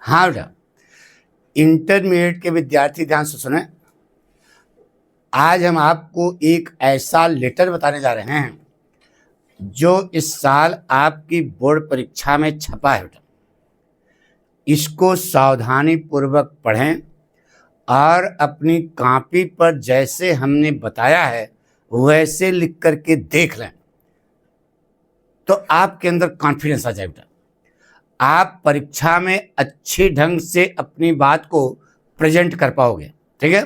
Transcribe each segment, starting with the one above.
हाँ बेटा, इंटरमीडिएट के विद्यार्थी ध्यान से सुने। आज हम आपको एक ऐसा लेटर बताने जा रहे हैं जो इस साल आपकी बोर्ड परीक्षा में छपा है बेटा। इसको सावधानी पूर्वक पढ़ें और अपनी कॉपी पर जैसे हमने बताया है वैसे लिख करके देख लें तो आपके अंदर कॉन्फिडेंस आ जाए बेटा। आप परीक्षा में अच्छे ढंग से अपनी बात को प्रेजेंट कर पाओगे। ठीक है,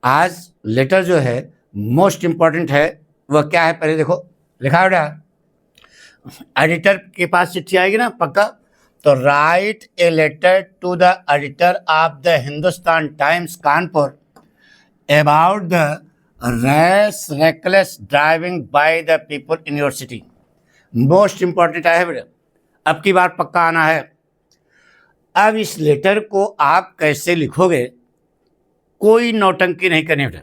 आज लेटर जो है मोस्ट इम्पॉर्टेंट है। वह क्या है पहले देखो, लिखा है बेटा। एडिटर के पास चिट्ठी आएगी ना पक्का, तो write a letter to the editor of the Hindustan times Kanpur about the rash reckless driving by the people in your city. Most important है बेटा, अब की बार पक्का आना है। अब इस लेटर को आप कैसे लिखोगे, कोई नौटंकी नहीं करनी बेटा।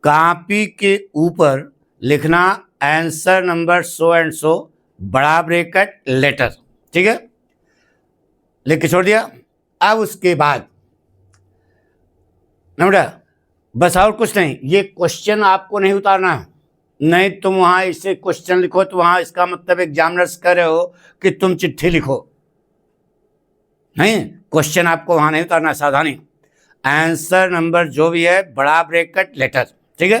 कॉपी के ऊपर लिखना answer number so and so, बड़ा ब्रैकेट लेटर। ठीक है, लिख के छोड़ दिया। अब उसके बाद ना बेटा, बस और कुछ नहीं, ये क्वेश्चन आपको नहीं उतारना है। नहीं तुम वहाँ इसे क्वेश्चन लिखो तो वहाँ इसका मतलब एग्जामिनर्स कह रहे हो कि तुम चिट्ठी लिखो। नहीं, क्वेश्चन आपको वहाँ नहीं उतारना, सावधानी। आंसर नंबर जो भी है बड़ा ब्रैकेट लेटर। ठीक है,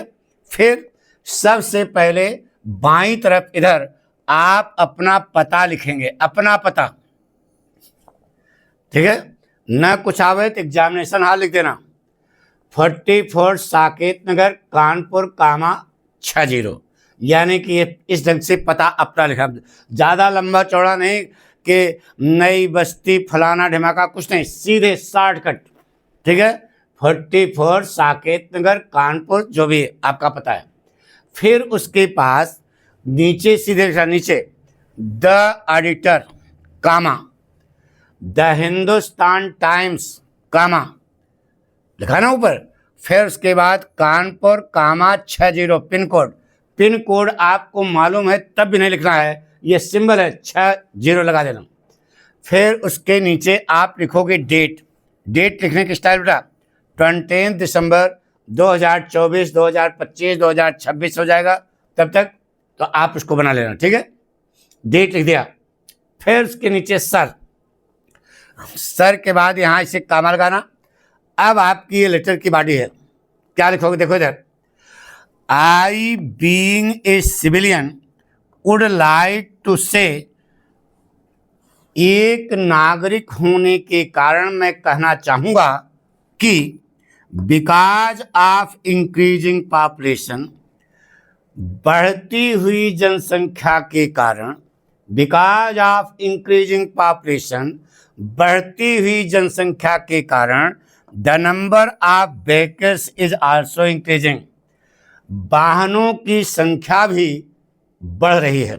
फिर सबसे पहले बाईं तरफ इधर आप अपना पता लिखेंगे, अपना पता। ठीक है, न कुछ आवे तो एग्जामिनेशन हाल लिख देना। 44 साकेत नगर कानपुर कामा 60, यानी कि ये इस ढंग से पता अपना लिखा, ज़्यादा लंबा चौड़ा नहीं कि नई बस्ती फलाना ढिमाका, कुछ नहीं, सीधे शॉर्टकट। ठीक है, 44 साकेत नगर कानपुर जो भी आपका पता है। फिर उसके पास नीचे सीधे लिखा, नीचे the editor comma the Hindustan Times comma लिखा ना ऊपर। फिर उसके बाद Kanpur comma 60 pin code. Pin code आपको मालूम है तब भी नहीं लिखना है, ये सिंबल है 60 लगा देना। फिर उसके नीचे आप लिखोगे डेट। डेट लिखने की स्टाइल बेटा 20 दिसंबर 2024, 2025, 2026 हो जाएगा तब तक, तो आप उसको बना लेना। ठीक है, डेट लिख दिया। फिर उसके नीचे सर, सर के बाद यहाँ इसे कामा लगाना। अब आपकी ये लेटर की बॉडी है, क्या लिखोगे देखो इधर। I being a civilian would like to say, एक नागरिक होने के कारण मैं कहना चाहूँगा कि बिकॉज ऑफ इंक्रीजिंग पॉपुलेशन, बढ़ती हुई जनसंख्या के कारण, बिकॉज ऑफ इंक्रीजिंग पॉपुलेशन, बढ़ती हुई जनसंख्या के कारण, the number of vehicles is also increasing, वाहनों की संख्या भी बढ़ रही है।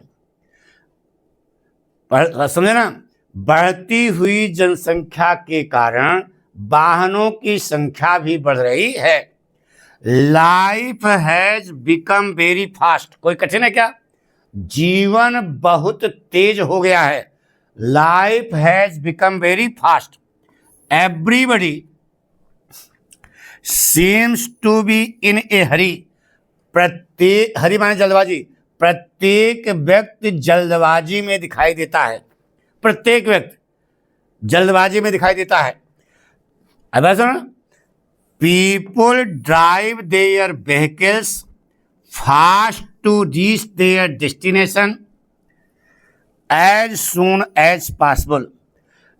समझे ना, बढ़ती हुई जनसंख्या के कारण वाहनों की संख्या भी बढ़ रही है। Life has become very fast, कोई कठिन है क्या? जीवन बहुत तेज हो गया है। Life has become very fast, everybody seems to be in a hurry, प्रत्येक, हरी माने जल्दबाजी, प्रत्येक व्यक्ति जल्दबाजी में दिखाई देता है। प्रत्येक व्यक्ति जल्दबाजी में दिखाई देता है। अब सुनो, people drive their vehicles fast to reach their destination as soon as possible,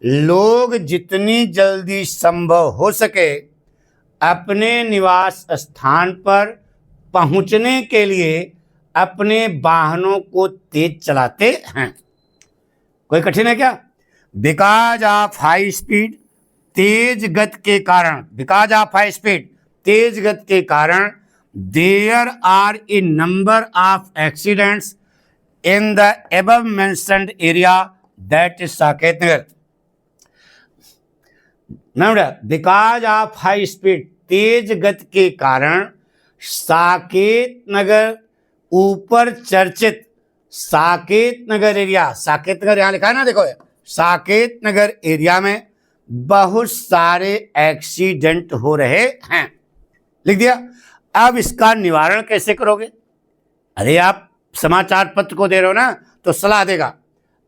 लोग जितनी जल्दी संभव हो सके अपने निवास स्थान पर पहुंचने के लिए अपने वाहनों को तेज चलाते हैं। कोई कठिन है क्या? बिकॉज ऑफ हाई स्पीड, तेज गति के कारण, बिकॉज ऑफ हाई स्पीड, तेज गति के कारण, there are a number of accidents in the above mentioned area that is Saket Nagar. Because of high speed, तेज गति के कारण साकेत नगर, ऊपर चर्चित साकेत नगर एरिया, साकेत नगर यहां लिखा है ना, देखो साकेत नगर एरिया में बहुत सारे एक्सीडेंट हो रहे हैं। लिख दिया। अब इसका निवारण कैसे करोगे? अरे आप समाचार पत्र को दे रहे हो ना, तो सलाह देगा।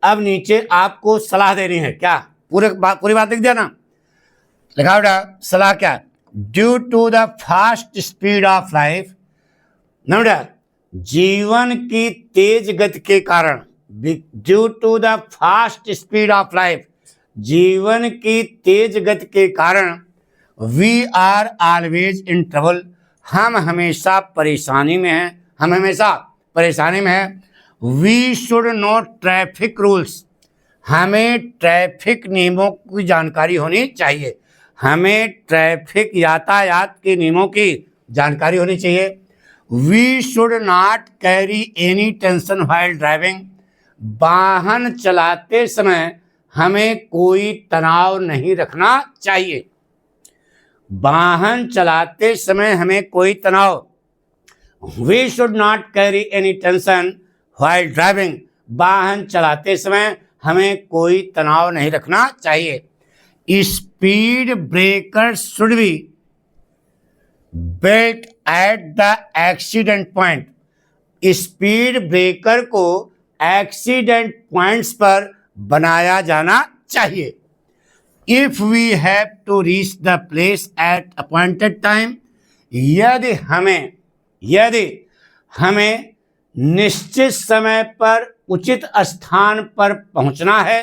अब नीचे आपको सलाह देनी है। क्या? पूरी बात लिख दिया ना? लिखा बेटा सलाह क्या? Due to the fast speed of life, ना बेटा, जीवन की तेज गति के कारण, due to the fast speed of life, जीवन की तेज गति के कारण, we are always in trouble, हम हमेशा परेशानी में हैं, हम हमेशा परेशानी में हैं। We should know traffic rules, हमें ट्रैफिक नियमों की जानकारी होनी चाहिए, हमें ट्रैफिक यातायात के नियमों की जानकारी होनी चाहिए। We should not carry any tension while driving, वाहन चलाते समय हमें कोई तनाव नहीं रखना चाहिए, वाहन चलाते समय हमें कोई तनाव, we should not carry any tension while driving, वाहन चलाते समय हमें कोई तनाव नहीं रखना चाहिए। Speed breaker should be built at the accident point, speed breaker को एक्सीडेंट पॉइंट्स पर बनाया जाना चाहिए। If we have to reach the place at appointed time, यदि हमें निश्चित समय पर उचित स्थान पर पहुंचना है,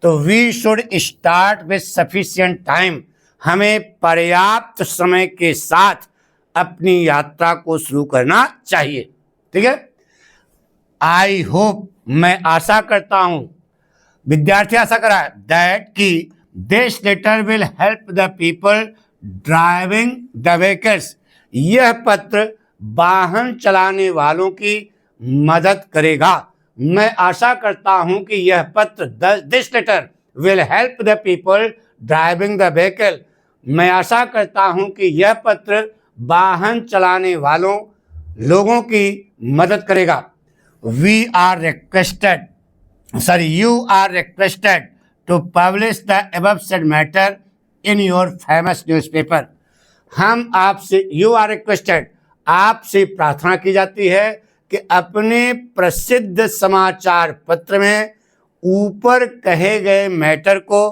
तो we should start with sufficient time, हमें पर्याप्त समय के साथ अपनी यात्रा को शुरू करना चाहिए। ठीक है। आई होप, मैं आशा करता हूं, विद्यार्थी आशा करा है, दैट कि this letter will help the people driving the vehicles, यह पत्र वाहन चलाने वालों की मदद करेगा। मैं आशा करता हूं कि यह पत्र, this letter will help the people driving the vehicle, मैं आशा करता हूं कि यह पत्र वाहन चलाने वालों लोगों की मदद करेगा। We are requested, you are requested to publish the above said matter in your famous newspaper, हम आपसे, you are requested, आपसे प्रार्थना की जाती है कि अपने प्रसिद्ध समाचार पत्र में ऊपर कहे गए मैटर को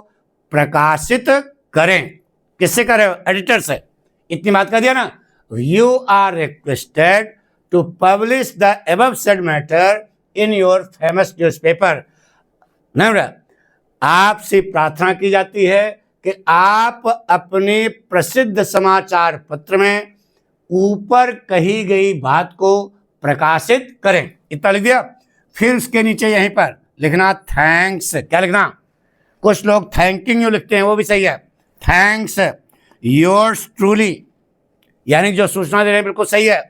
प्रकाशित करें। किससे करें? एडिटर से। इतनी बात कर दिया ना। You are requested to publish the above said matter in your famous newspaper, नहीं, आपसे प्रार्थना की जाती है कि आप अपने प्रसिद्ध समाचार पत्र में ऊपर कही गई बात को प्रकाशित करें। इतना लिख दिया। फिर उसके नीचे यहीं पर लिखना थैंक्स। क्या लिखना? कुछ लोग थैंकिंग यू लिखते हैं, वो भी सही है। थैंक्स योर्स ट्रूली, यानी जो सूचना दे रहे हैं बिल्कुल सही है।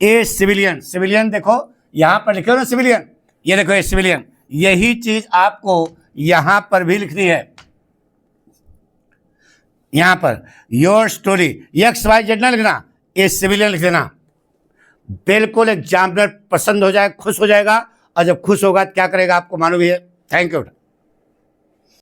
ए सिविलियन, सिविलियन देखो यहां पर लिखे हो ना सिविलियन, ये देखो ए सिविलियन, यही चीज आपको यहां पर भी लिखनी है। यहां पर your story X Y Z ना लिखना, ए सिविलियन लिख देना। बिल्कुल एग्जामिनर पसंद हो जाए, खुश हो जाएगा, और जब खुश होगा क्या करेगा आपको मालूम ही है। Thank you.